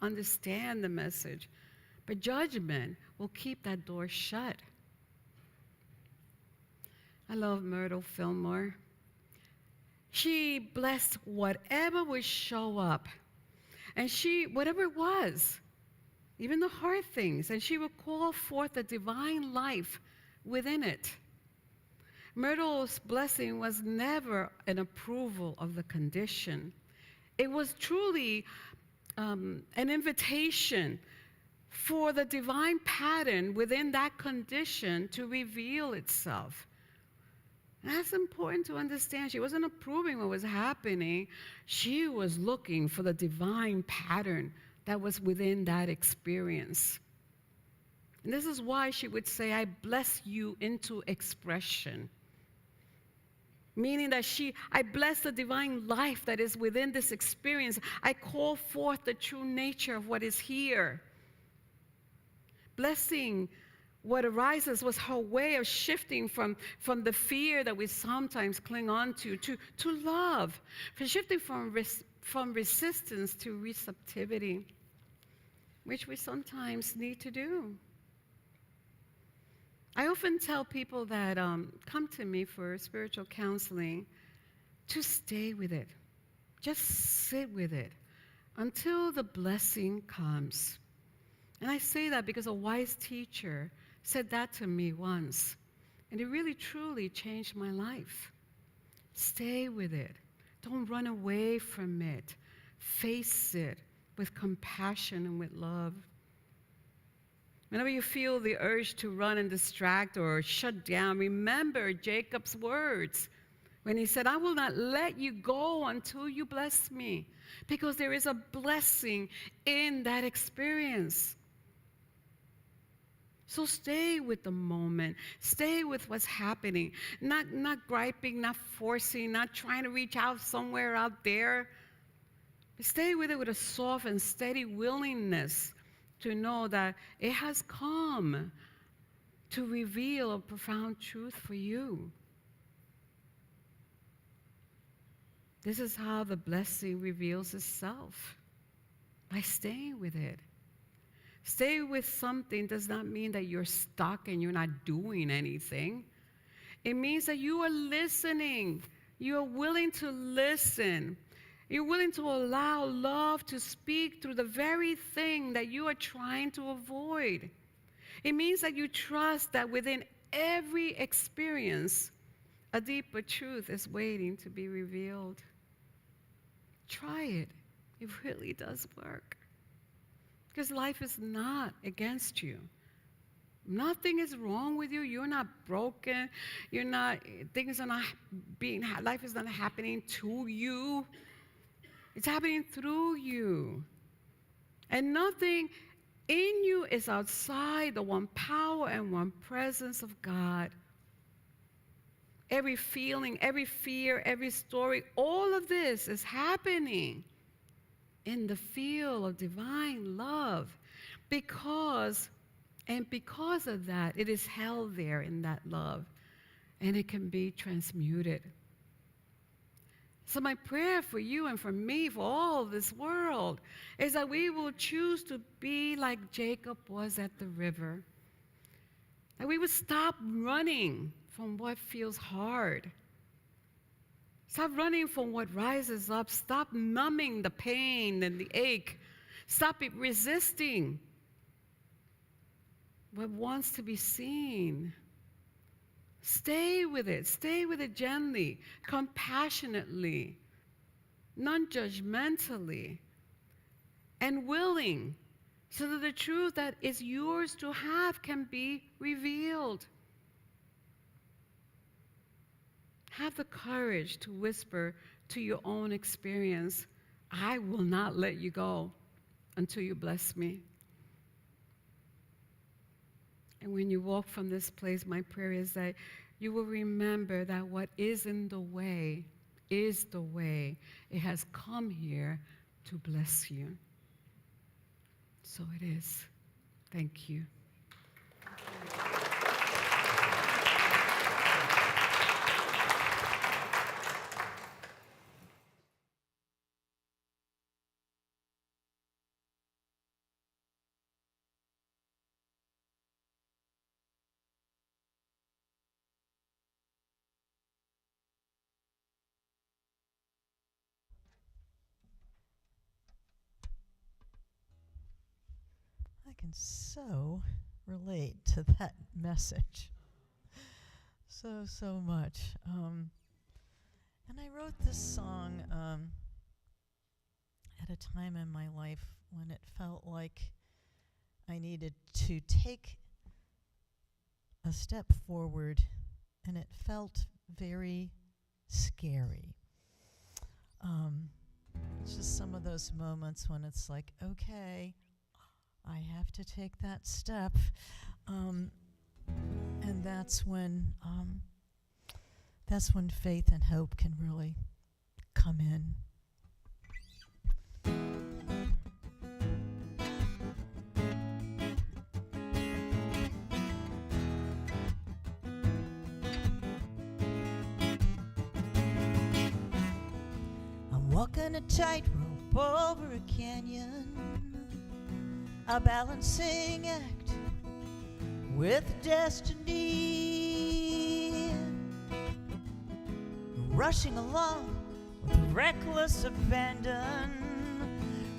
Speaker 2: understand the message. But judgment will keep that door shut. I love Myrtle Fillmore. She blessed whatever would show up. And whatever it was, even the hard things, and she would call forth the divine life within it. Myrtle's blessing was never an approval of the condition. It was truly an invitation for the divine pattern within that condition to reveal itself. And that's important to understand. She wasn't approving what was happening. She was looking for the divine pattern that was within that experience. And this is why she would say, I bless you into expression. Meaning that I bless the divine life that is within this experience. I call forth the true nature of what is here. Blessing what arises was her way of shifting from the fear that we sometimes cling on to love, for shifting from resistance to receptivity, which we sometimes need to do. I often tell people that come to me for spiritual counseling to stay with it. Just sit with it until the blessing comes. And I say that because a wise teacher said that to me once, and it really truly changed my life. Stay with it. Don't run away from it. Face it with compassion and with love. Whenever you feel the urge to run and distract or shut down, remember Jacob's words when he said, I will not let you go until you bless me, because there is a blessing in that experience. So stay with the moment. Stay with what's happening. Not griping, not forcing, not trying to reach out somewhere out there. But stay with it with a soft and steady willingness to know that it has come to reveal a profound truth for you. This is how the blessing reveals itself, by staying with it. Stay with something does not mean that you're stuck and you're not doing anything. It means that you are listening. You are willing to listen. You're willing to allow love to speak through the very thing that you are trying to avoid. It means that you trust that within every experience, a deeper truth is waiting to be revealed. Try it. It really does work. Because life is not against you. Nothing is wrong with you. You're not broken. You're not, things are not being, life is not happening to you. It's happening through you. And nothing in you is outside the one power and one presence of God. Every feeling, every fear, every story, all of this is happening in the field of divine love, because of that, it is held there in that love, and it can be transmuted. So my prayer for you and for me, for all this world, is that we will choose to be like Jacob was at the river. That we would stop running from what feels hard. Stop running from what rises up. Stop numbing the pain and the ache. Stop resisting what wants to be seen. Stay with it. Stay with it gently, compassionately, non-judgmentally, and willing, so that the truth that is yours to have can be revealed. Have the courage to whisper to your own experience, I will not let you go until you bless me. And when you walk from this place, my prayer is that you will remember that what is in the way is the way. It has come here to bless you. So it is. Thank you.
Speaker 5: I can so relate to that message. So much. And I wrote this song at a time in my life when it felt like I needed to take a step forward, and it felt very scary. It's just some of those moments when it's like, okay, I have to take that step. And that's when faith and hope can really come in. I'm walking a tightrope over a canyon, a balancing act, with destiny, rushing along with reckless abandon,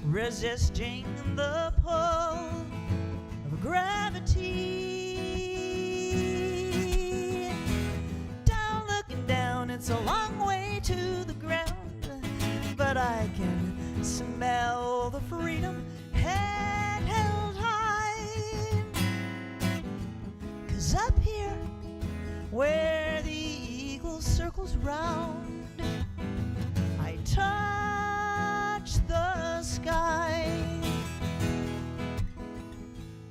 Speaker 5: resisting the pull of gravity. Down, looking down, it's a long way to the ground, but I can smell the freedom head held high. 'Cause up here, where the eagle circles round, I touch the sky.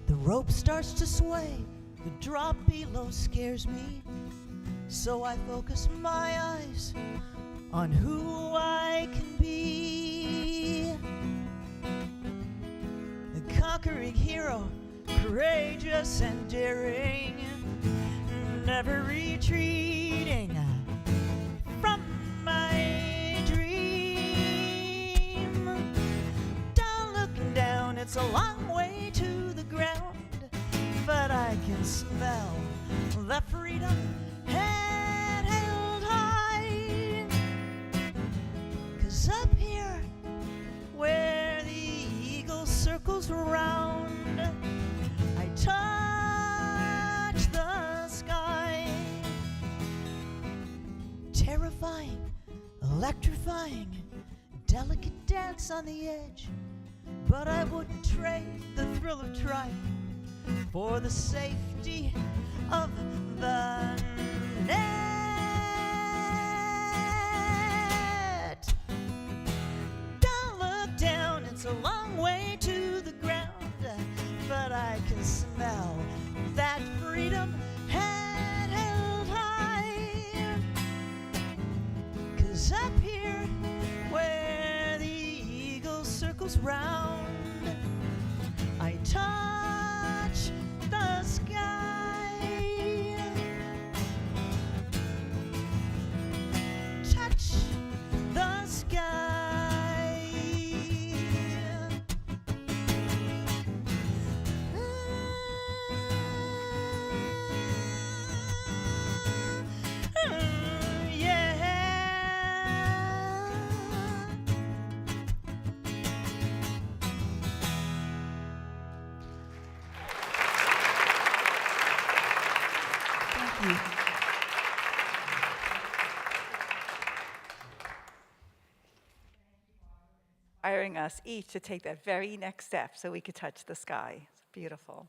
Speaker 5: The rope starts to sway, the drop below scares me, so I focus my eyes on who I can be. A conquering hero, courageous and daring, never retreating from my dream. Down, looking down, it's a long way to the ground, but I can smell the freedom head held high. 'Cause up here, where the eagle circles around, I touch the sky. Terrifying, electrifying, delicate dance on the edge, but I wouldn't trade the thrill of trying for the safety of the net. Don't look down, it's a long way to the ground, but I can smell that freedom head held high. 'Cause up here, where the eagle circles round, I touch the sky. Touch the sky. Yeah. Thank you.
Speaker 1: Inspiring us each to take that very next step so we could touch the sky. It's beautiful.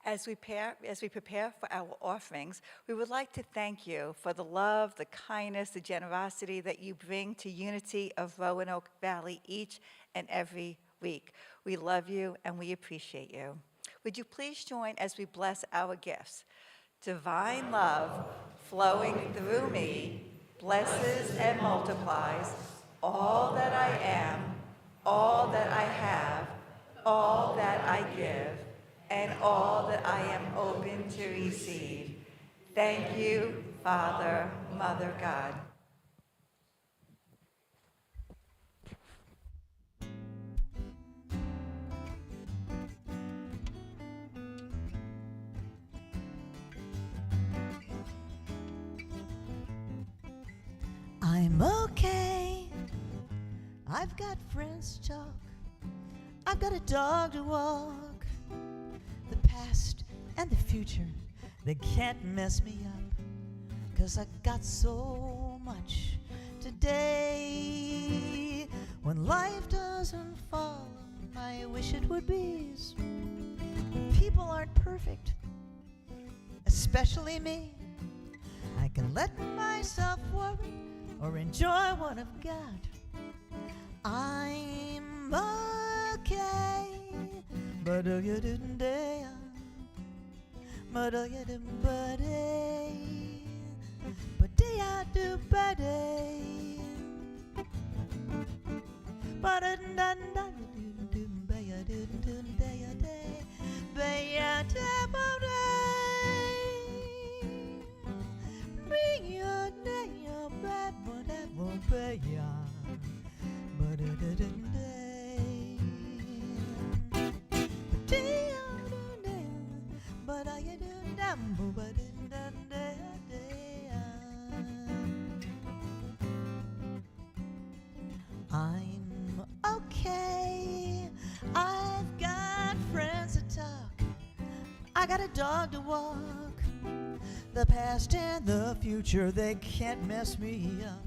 Speaker 1: As we prepare for our offerings, we would like to thank you for the love, the kindness, the generosity that you bring to Unity of Roanoke Valley each and every week. We love you and we appreciate you. Would you please join as we bless our gifts? Divine love flowing through me blesses and multiplies all that I am, all that I have, all that I give, and all that I am open to receive. Thank you, Father, Mother God.
Speaker 5: I'm okay. I've got friends to talk. I've got a dog to walk. The past and the future, they can't mess me up, 'cause I got so much today. When life doesn't fall, I wish it would be. People aren't perfect, especially me. I can let myself worry or enjoy what I've got. I'm okay. But you didn't dare. But you didn't buddy. But I do buddy. But I didn't do bring your day, your bad, but that won't pay ya. But I didn't day. But I got a dog to walk. The past and the future, they can't mess me up.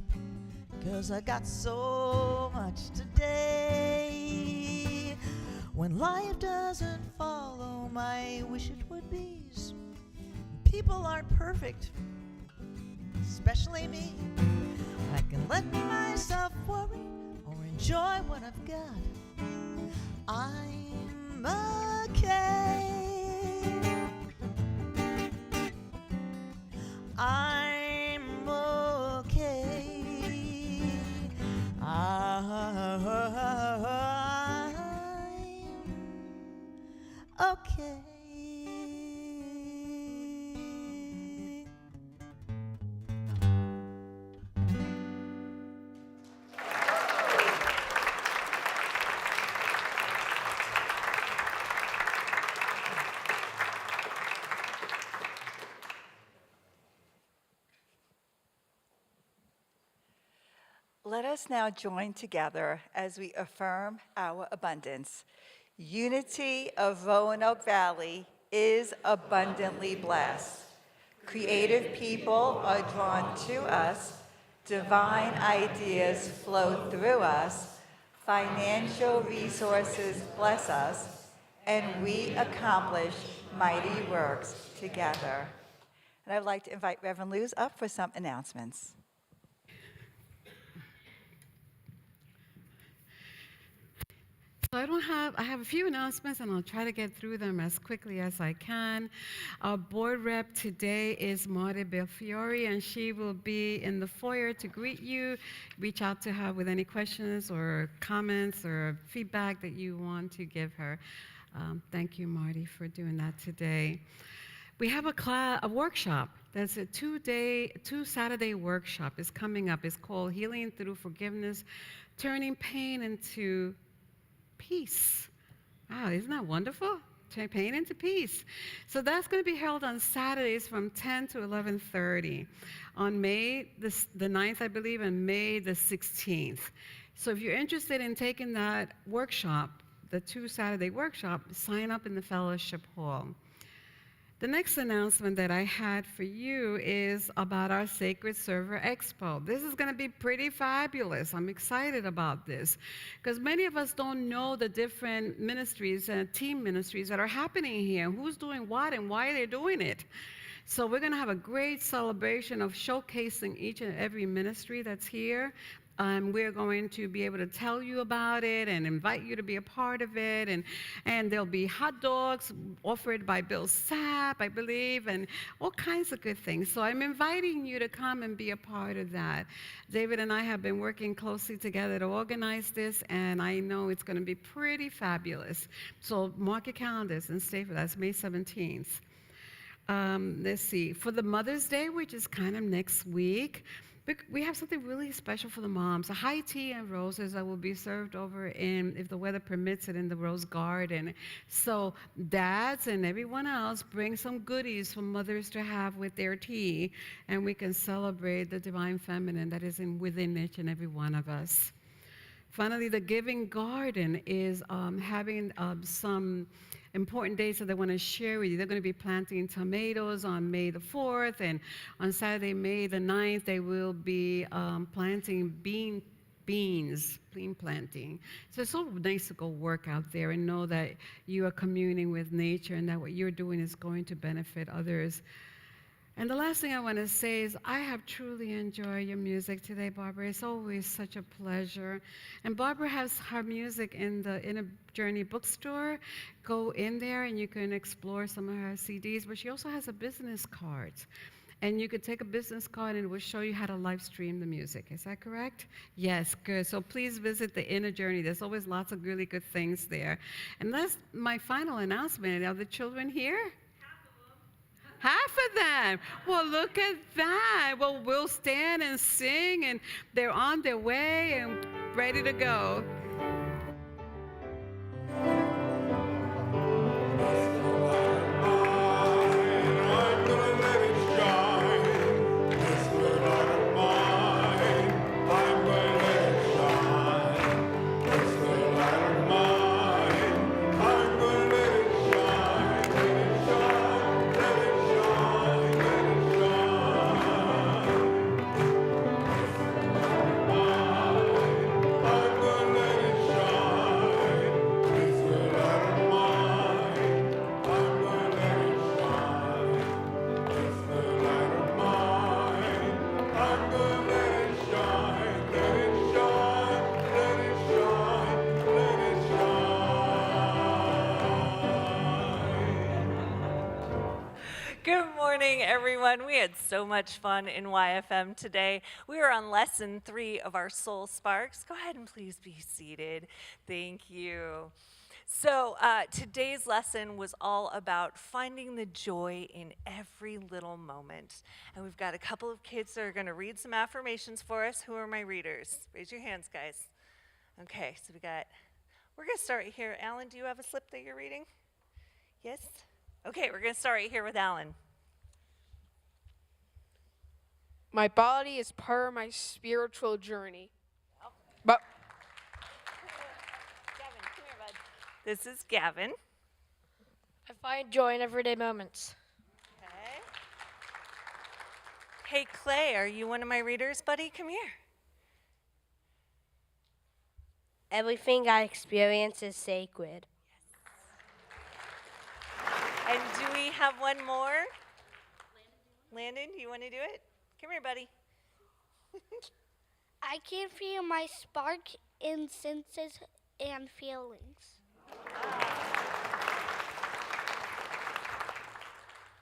Speaker 5: 'Cause I got so much today. When life doesn't follow my wish it would be. People aren't perfect, especially me. I can let myself worry or enjoy what I've got. I'm okay. I'm okay. I'm okay.
Speaker 1: Let us now join together as we affirm our abundance. Unity of Roanoke Valley is abundantly blessed. Creative people are drawn to us. Divine ideas flow through us. Financial resources bless us. And we accomplish mighty works together. And I'd like to invite Reverend Luz up for some announcements.
Speaker 2: So I have a few announcements, and I'll try to get through them as quickly as I can. Our board rep today is Marta Belfiore, and she will be in the foyer to greet you. Reach out to her with any questions or comments or feedback that you want to give her. Thank you, Marty, for doing that today. We have a workshop. That's a two-Saturday workshop. It's coming up. It's called Healing Through Forgiveness, Turning Pain into Peace. Wow, isn't that wonderful? Turn pain into peace. So that's going to be held on Saturdays from 10 to 11:30 on May the 9th, I believe, and May the 16th. So if you're interested in taking that workshop, the two-Saturday workshop, sign up in the fellowship hall. The next announcement that I had for you is about our Sacred Server Expo. This is going to be pretty fabulous. I'm excited about this because many of us don't know the different ministries and team ministries that are happening here, who's doing what and why they're doing it. So we're going to have a great celebration of showcasing each and every ministry that's here. We're going to be able to tell you about it and invite you to be a part of it. And there'll be hot dogs offered by Bill Sapp, I believe, and all kinds of good things. So I'm inviting you to come and be a part of that. David and I have been working closely together to organize this, and I know it's going to be pretty fabulous. So mark your calendars and stay for that. It's May 17th. Let's see. For the Mother's Day, which is kind of next week, we have something really special for the moms. A high tea and roses that will be served over in, if the weather permits it, in the Rose Garden. So dads and everyone else bring some goodies for mothers to have with their tea, and we can celebrate the divine feminine that is within each and every one of us. Finally, the Giving Garden is having some important dates that they want to share with you. They're going to be planting tomatoes on May the 4th, and on Saturday, May the 9th, they will be planting beans, bean planting. So it's so nice to go work out there and know that you are communing with nature and that what you're doing is going to benefit others. And the last thing I want to say is I have truly enjoyed your music today, Barbara. It's always such a pleasure. And Barbara has her music in the Inner Journey bookstore. Go in there and you can explore some of her CDs. But she also has a business card. And you could take a business card and it will show you how to live stream the music. Is that correct? Yes, good. So please visit the Inner Journey. There's always lots of really good things there. And that's my final announcement. Are the children here? Half of them. Well, look at that. Well, we'll stand and sing, and they're on their way and ready to go.
Speaker 7: Good morning, everyone. We had so much fun in YFM today. We are on lesson 3 of our Soul Sparks. Go ahead and please be seated. Thank you. So today's lesson was all about finding the joy in every little moment. And we've got a couple of kids that are going to read some affirmations for us. Who are my readers? Raise your hands, guys. Okay, so we're going to start here. Alan, do you have a slip that you're reading? Yes? Okay, we're going to start right here with Alan.
Speaker 8: My body is part of my spiritual journey. But
Speaker 7: Gavin, come here, bud. This is Gavin.
Speaker 9: I find joy in everyday moments.
Speaker 7: Okay. Hey, Clay, are you one of my readers, buddy? Come here.
Speaker 10: Everything I experience is sacred.
Speaker 7: And do we have one more? Landon, do you want to do it? Come here, buddy.
Speaker 11: I can feel my spark in senses and feelings.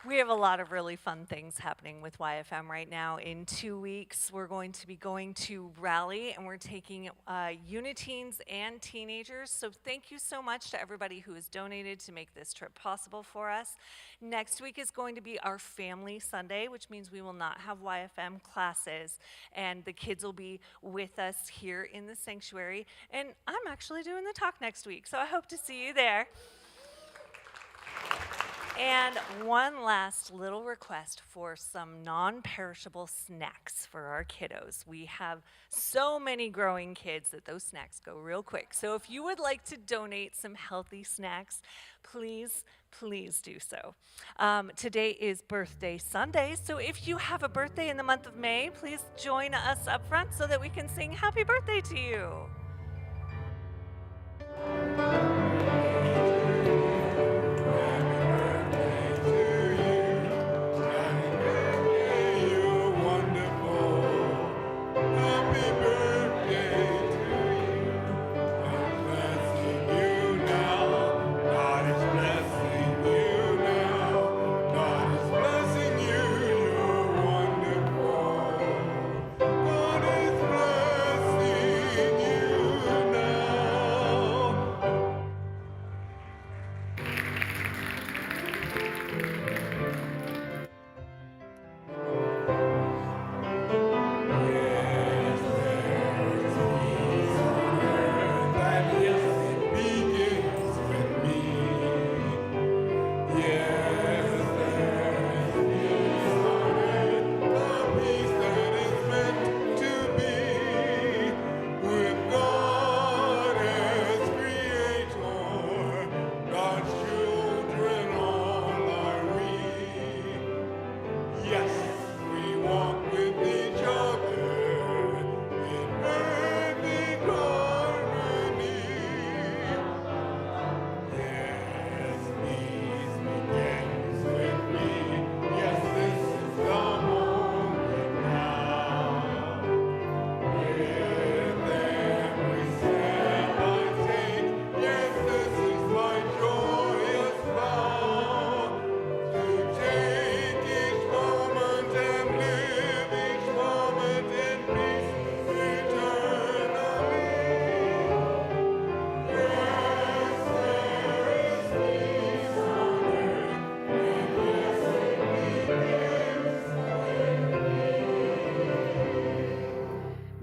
Speaker 7: We have a lot of really fun things happening with YFM right now. In 2 weeks, we're going to be going to Raleigh, and we're taking uniteens and teenagers. So thank you so much to everybody who has donated to make this trip possible for us. Next week is going to be our Family Sunday, which means we will not have YFM classes, and the kids will be with us here in the sanctuary. And I'm actually doing the talk next week, so I hope to see you there. And one last little request for some non-perishable snacks for our kiddos. We have so many growing kids that those snacks go real quick. So if you would like to donate some healthy snacks, please do so. Today is Birthday Sunday, so if you have a birthday in the month of May, please join us up front so that we can sing happy birthday to you.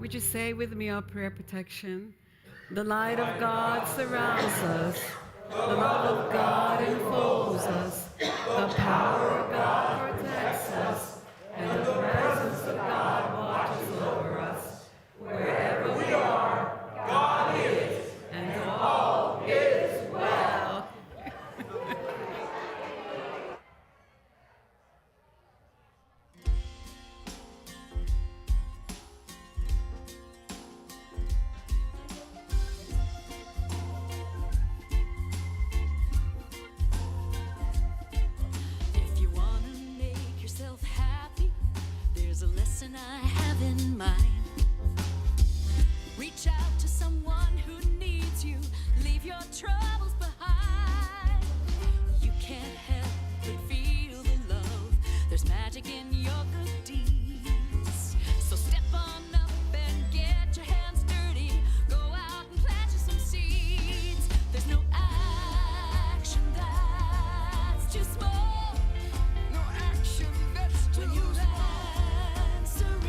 Speaker 2: Would you say with me our prayer protection? The light of God surrounds us. The love of God enfolds us. The power of God protects us. And the presence of God watches over us. Wherever we are, God is. And all is well.
Speaker 12: too small.
Speaker 13: No action that's too
Speaker 12: When you're
Speaker 13: small.
Speaker 12: answering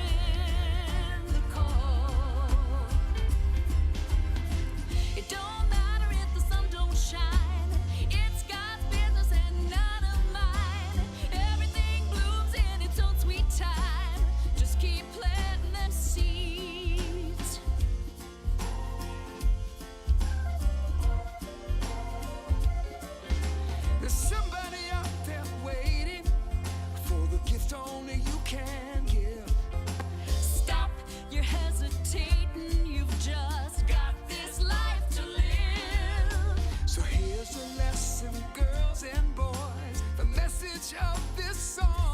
Speaker 12: the call, it don't matter if the sun don't shine. It's God's business and none of mine. Everything blooms in its own sweet time. Just keep planting them seeds.
Speaker 13: There's somebody out there waiting for the gift only you can give.
Speaker 12: Stop, you're hesitating. You've just got this life to live.
Speaker 13: So here's the lesson, girls and boys. The message of this song.